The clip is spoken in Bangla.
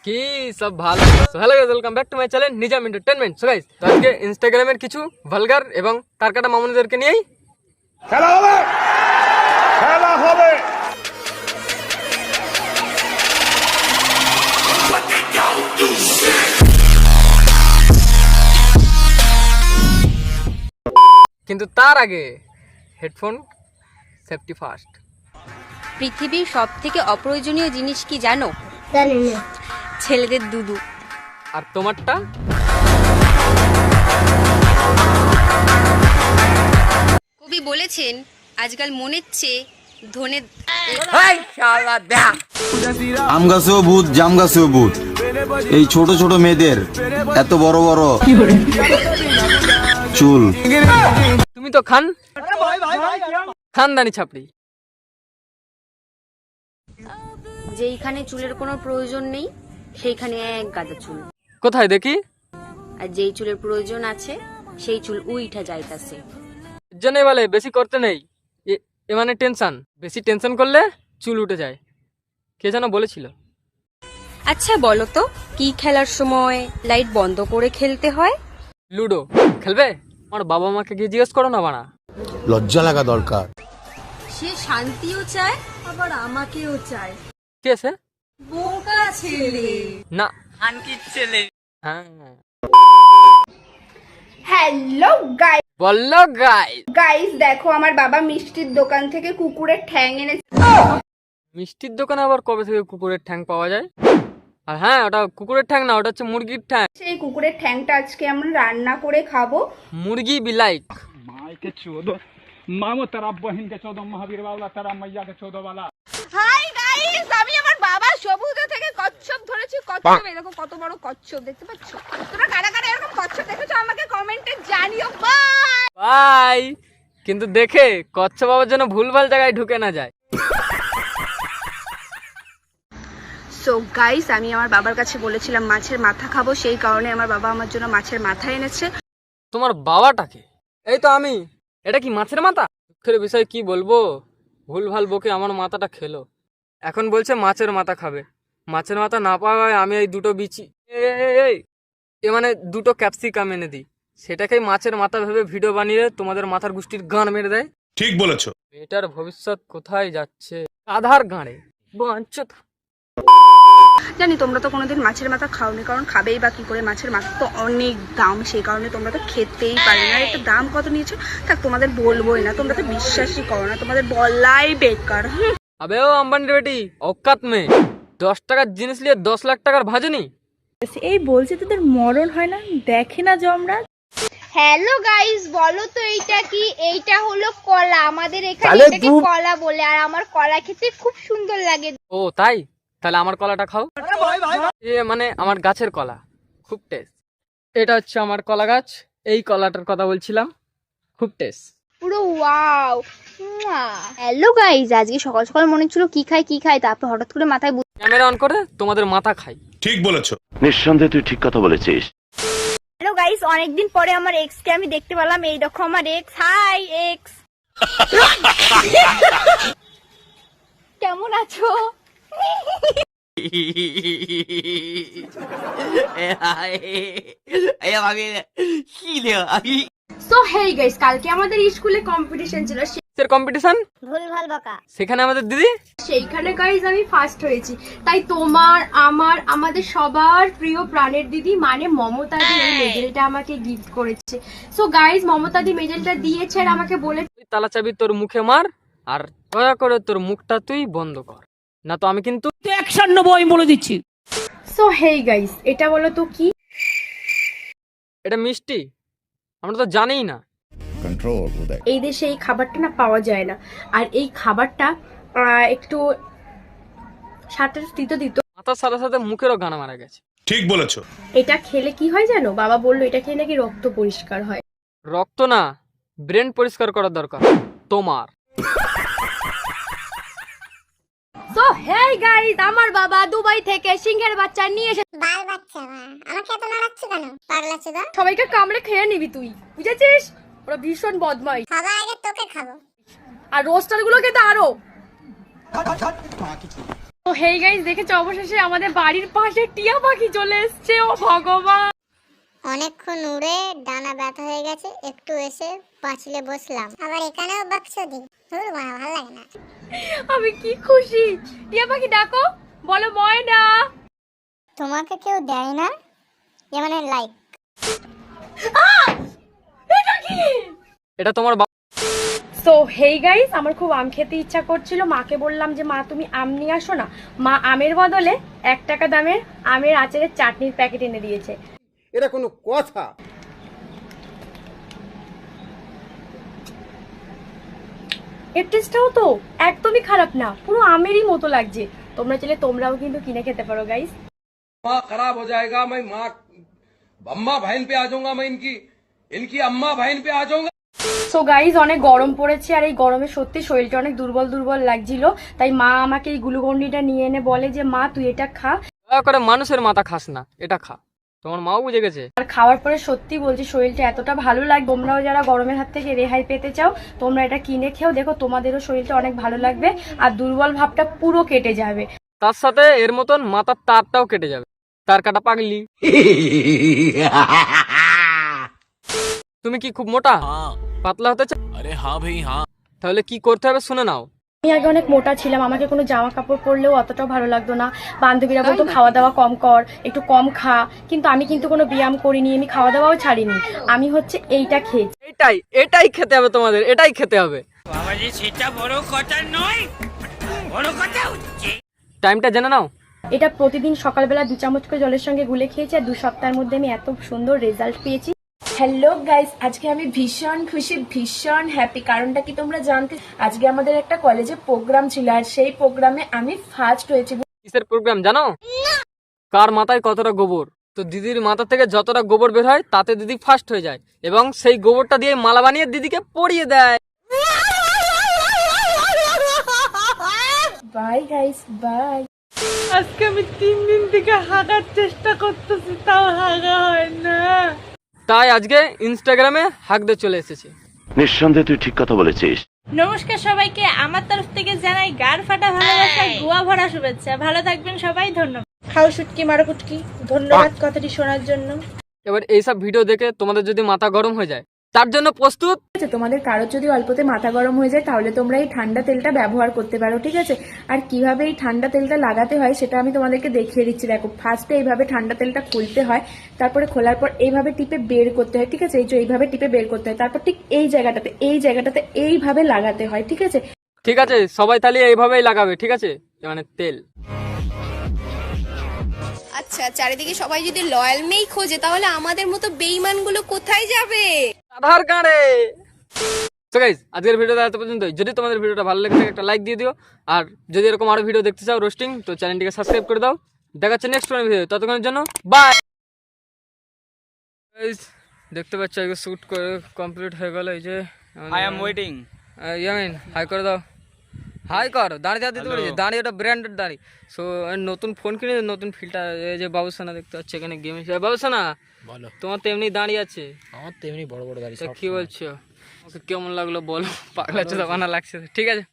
কি সব ভালো। So hello guys, welcome back to my channel Nizam entertainment. So guys, তো আজকে ইনস্টাগ্রামের কিছু ভালগার এবং তারকাটা মামুনিদেরকে নিয়েই খেলা হবে, খেলা হবে। কিন্তু তার আগে হেডফোন সেফটি ফার্স্ট। পৃথিবীর সব থেকে অপ্রয়োজনীয় জিনিস কি জানো? জানি না। ছেলেদের দুধু। আর তোমারটা? কবি বলেছেন আজকাল মনের চেয়ে ধনের। আম গাছেও ভূত, জাম গাছেও ভূত। এই ছোট ছোট মেয়েদের এত বড় বড় চুল। তুমি তো খানদানি ছাপড়ি। যেইখানে চুলের কোনো প্রয়োজন নেই সেইখানে এক গাদা চুল, কোথায় দেখি? আর যেই চুলের প্রয়োজন আছে সেই চুল উইঠা যাইতাছে। জন্য বলে বেশি করতে নেই, এ মানে টেনশন। বেশি টেনশন করলে চুল উঠে যায়, কে যেন বলেছিল। আচ্ছা বলো তো, কি খেলার সময় লাইট বন্ধ করে খেলতে হয়? লুডো খেলবে? আমার বাবা মাকে গিয়ে জিজ্ঞেস করো না বাড়া। লজ্জা লাগা দরকার। সে শান্তিও চায় আবার আমাকেও চায়। কে সে? বোকা ছেলে না, আনকির ছেলে। হ্যাঁ, হ্যালো বললো গাইস, দেখো আমার বাবা মিষ্টির দোকান থেকে কুকুরের ঠ্যাং এনেছে। মিষ্টির দোকানে আবার কবে থেকে কুকুরের ঠ্যাং পাওয়া যায়? আর হ্যাঁ, ওটা কুকুরের ঠ্যাং না, ওটা হচ্ছে মুরগির ঠ্যাং। সেই কুকুরের ঠ্যাংটা আজকে আমরা রান্না করে খাবো। মুরগি বিলাইক। माई के चौदह मामो तेरा बहन के 14 महावीर वाला तेरा मैया के 14 वाला। হাই গাইস, আমি আমার বাবা সবুজে থেকে কচ্ছপ ধরেছি। কচ্ছপ, এই দেখো কত বড় কচ্ছপ, দেখতে পাচ্ছ? তোমরা কারা কারা এরকম কচ্ছপ দেখেছো আমাকে কমেন্টে জানিও। বাই। বাই। কিন্তু দেখে কচ্ছপ বাবার জন্য ভুলভাল জায়গায় ঢুকে না যায়। সো গাইস, আমি আমার বাবার কাছে বলেছিলাম মাছের মাথা খাবো, সেই কারণে আমার বাবা আমার জন্য মাছের মাথা এনেছে। তোমার বাবাটাকে? এই তো আমি। এটা কি মাছের মাথা? দুঃখের বিষয় কি বলবো, ভুলভাল বকে আমার মাথাটা খেলো। এখন বলছে মাছের মাথা খাবে। মাছের মাথা না পাওয়ায় আমি এই দুটো বিচি এ মানে দুটো ক্যাপসিকাম এনে দিই, সেটাকেই মাছের মাথা ভেবে ভিডিও বানিয়ে তোমাদের মাথার গুষ্টির গান মেরে দেয়। ठीक बोलेছো। এটার ভবিষ্যৎ কোথায় যাচ্ছে? আধার গাঁড়ে বাঞ্চত। জানি তোমরা তো কোনোদিন মাছের মাথা খাওনি, কারণ খাবেই বা কি করে? মাছের মাথা তো অনেক দাম, সেই কারণে তোমরা তো খেতেই পারি না। এটা দাম কত নিয়েছো থাক, তোমাদের বলবোই না, তোমরা তো বিশ্বাসই করো না, তোমাদের বলাই বেকার। আবে ও আম্বানির বেটি, অকাত মেয়ে, 10 টাকার জিনিস নিয়ে 10 লাখ টাকার ভাজনি। এই বলছে তোদের মরণ হয় না, দেখে না যমরাজ। হ্যালো গাইস, বলো তো এইটা কি? এইটা হলো কলা, আমাদের এখানে এটাকে কলা বলে, আর আমার কলা খেতে খুব সুন্দর লাগে। ও তাই? তাহলে আমার কলাটা খাও। এ মানে আমার গাছের কলা, খুব টেস্ট। এটা হচ্ছে আমার কলা গাছ, এই কলাটার কথা বলছিলাম, খুব টেস্ট। পুরো ওয়াও। হ্যালো গাইস, আজকে সকাল সকাল মনে ছিল কি খাই, তারপর হঠাৎ করে মাথায় ক্যামেরা অন করে তোমাদের মাথা খাই। ठीक बोलेছো। নিঃসন্দেহে তুই ঠিক কথা বলেছিস। হ্যালো গাইস, অনেকদিন পরে আমার এক্স কে আমি দেখতে পেলাম। এই দেখো আমার এক্স। হাই এক্স, কেমন আছো? সো হেই গাইস, কালকে আমাদের স্কুলে কম্পিটিশন ছিল। কম্পিটিশন, ভুলভাল বকা। সেখানে আমাদের দিদি, সেইখানে গাইস আমি ফার্স্ট হয়েছি। তাই তোমার, আমার, আমাদের সবার প্রিয় প্রাণের দিদি মানে মমতাদি এই মেডেলটা আমাকে গিফট করেছে। সো গাইস, মমতাদি মেডেলটা দিয়েছে আর আমাকে বলেছে তুই তালা চাবি তোর মুখে মার, আর দয়া করে তোর মুখটা তুই বন্ধ কর, না তো আমি কিন্তু 190 বলে দিচ্ছি। সো হেই গাইস, এটা বলো তো কি? এটা মিষ্টি, আমরা তো জানিই না। এই দেশে এই খাবারটা না পাওয়া যায় না, আর এই খাবারটা একটু সাথে দিত। মাথার সাথে সাথে মুখেরও গানা মারা গেছে। ठीक बोलेছো। এটা খেলে কি হয় জানো? বাবা বললো এটা খেলে নাকি রক্ত পরিষ্কার হয়। রক্ত না, ব্রেন পরিষ্কার করার দরকার তোমার। সো হেই গাইস, আমার বাবা দুবাই থেকে সিংহের বাচ্চা নিয়ে এসে বাল বাচ্চা আমাকে এত নাড়াচ্ছ কেন? পাগলা চোদা। সবাইকে কামড়ে খেয়ে নিবি তুই, বুঝেছিস? ওরা ভীষণ বদমাই। সবার আগে তোকে খাবো। আর রোস্টার গুলোকে তো আরো। তো হেই গাইস, দেখেছো অবশেষে আমাদের বাড়ির পাশে টিয়া পাখি চলে এসেছে। ও ভগবান, অনেকক্ষণ উড়ে ডানা ব্যথা হয়ে গেছে, একটু এসে পাঁচিলে বসলাম। আবার এখানেও বাক্স দি, ধুর মা, ভালো লাগে না। আমি কি খুশি। টিয়া পাখি ডাকো, বলো ময়না। তোমাকে কেউ দেয় না, যেমন লাইক। এটা কি? এটা তোমার সো হেই গাইস, আমার খুব আম খেতে ইচ্ছা করছিল। মাকে বললাম যে মা তুমি আম নিয়ে আসো না। মা আমের বদলে 1 টাকা দামের আমের আচারের চাটনির প্যাকেট এনে দিয়েছে। এটা কোনো কথা? এর টেস্টটাও তো একদমই খারাপ না, পুরো আমেরই মতো লাগছে। তোমরা চাইলে তোমরাও কিন্তু কিনে খেতে পারো গাইস। माँ खराब हो जाएगा, मैं माँ अम्मा बहन पे आ जाऊंगा, मैं इनकी अम्मा बहन पे आ जाऊंगा। সো গাইজ, অনেক গরম পড়েছে আর এই গরমে সত্যি শরীরটা অনেক দুর্বল দুর্বল লাগছিল। তাই মা আমাকে এই গ্লুকন্ডিটা নিয়ে এনে বলে যে মা তুই এটা খা। দয়া করে মানুষের মাথা খাস না, এটা খা। তোমার মাও বুঝে গেছে। আর খাওয়ার পরে সত্যি বলছি শরীরটা এতটা ভালো লাগে। তোমরাও যারা গরমের হাত থেকে রেহাই পেতে চাও, তোমরা এটা কিনে খেও, দেখো তোমাদেরও শরীরটা অনেক ভালো লাগবে আর দুর্বল ভাবটা পুরো কেটে যাবে। তার সাথে এর মতন মাথার তারটাও কেটে যাবে। তার কাটা পাগলি। তুমি কি খুব মোটা, পাতলা হতে চাও? আরে হ্যাঁ ভাই হ্যাঁ। তাহলে কি করতে হবে শুনে নাও। আমি আগে অনেক মোটা ছিলাম, আমাকে কোনো জামা কাপড় পরলেও অতটাও ভালো লাগতো না। বান্ধবীরা বলতো খাওয়া দাওয়া কম কর, একটু কম খা, কিন্তু আমি কিন্তু কোনো ব্যায়াম করিনি, আমি খাওয়া দাওয়াও ছাড়িনি। আমি হচ্ছে এইটা খেয়েছি। এটাই খেতে হবে তোমাদের, এটাই খেতে হবে। টাইমটা জেনে নাও। এটা প্রতিদিন সকালবেলা 2 চামচ করে জলের সঙ্গে গুলে খেয়েছি আর 2 সপ্তাহের মধ্যে আমি এত সুন্দর রেজাল্ট পেয়েছি। হ্যালো গাইস, আজকে আমি ভীষণ খুশি, ভীষণ হ্যাপি। কারণটা কি তোমরা জানতে? আজকে আমাদের একটা কলেজে প্রোগ্রাম ছিল আর সেই প্রোগ্রামে আমি ফার্স্ট হয়েছি। কিসের প্রোগ্রাম জানো? কার মাথায় কতটা গোবর। তো দিদির মাথা থেকে যতটা গোবর বের হয় তাতে দিদি ফার্স্ট হয়ে যায় এবং সেই গোবরটা দিয়ে মালা বানিয়ে দিদিকে পরিয়ে দেয়। Bye guys, bye. আজকে আমি 3 দিন থেকে হাঁটার চেষ্টা করতেছি, তাও হাগা হয় না। তাই আজকে ইনস্টাগ্রামে হাঁকতে চলে এসেছি। নিঃসন্দেহে তুই ঠিক কথা বলেছিস। নমস্কার সবাইকে, আমার তরফ থেকে জানাই গার ফাটা ভালোবাসা, গোয়া ভরা শুভেচ্ছা। ভালো থাকবেন সবাই, ধন্যবাদ। খাও শুটকি মারো কুটকি, ধন্যবাদ কথাটি শোনার জন্য। এবার এইসব ভিডিও দেখে তোমাদের যদি মাথা গরম হয়ে যায়, তার জন্য প্রস্তুত। তোমাদের কারোর যদি অল্পতে মাথা গরম হয়ে যায় তাহলে তোমরা এই ঠান্ডা তেলটা ব্যবহার করতে পারো, ঠিক আছে? আর কিভাবে এই ঠান্ডা তেলটা লাগাতে হয় সেটা আমি তোমাদেরকে দেখিয়ে দিচ্ছি। দেখো, ফার্স্টে এইভাবে ঠান্ডা তেলটা খুলতে হয়, তারপরে খোলার পর এইভাবে টিপে বের করতে হয়, ঠিক আছে? এই যে এইভাবে টিপে বের করতে হয়, তারপর ঠিক এই জায়গাটাতে এইভাবে লাগাতে হয়, ঠিক আছে? ঠিক আছে, সবাই তাহলে এইভাবেই লাগাবে, ঠিক আছে? মানে তেল। আচ্ছা, চারিদিকে সবাই যদি লয়াল মেই খোঁজে তাহলে আমাদের মতো বেইমানগুলো কোথায় যাবে? আধার কার্ডে। তো গাইস, আজকের ভিডিওটা এত পর্যন্তই। যদি তোমাদের ভিডিওটা ভালো লেগে থাকে একটা লাইক দিয়ে দিও, আর যদি এরকম আরো ভিডিও দেখতে চাও রোস্টিং, তো চ্যানেলটিকে সাবস্ক্রাইব করে দাও। দেখা হচ্ছে নেক্সট ভিডিও। ততক্ষণের জন্য বাই গাইস। দেখতে পাচ্ছ আগে শুট করে কমপ্লিট হয়ে গেল। এই যে I am waiting. Yamin hi করে দাও। হাই কর, দাঁড়িয়ে দিতে পারি। দাঁড়িয়ে, ওটা ব্র্যান্ডেড দাঁড়ি। সো নতুন ফোন কিনে নতুন ফিল্টার। এই যে বাবুসানা দেখতে পাচ্ছি এখানে গেম হিসেবে। বাবুসানা বলো, তোমার তো এমনি দাঁড়িয়ে আছে। আমার তো এমনি বড় বড় দাঁড়িয়ে। কি বলছো? ওকে কেমন লাগলো বলো? পাগলা চোদা বানা লাগছে, ঠিক আছে?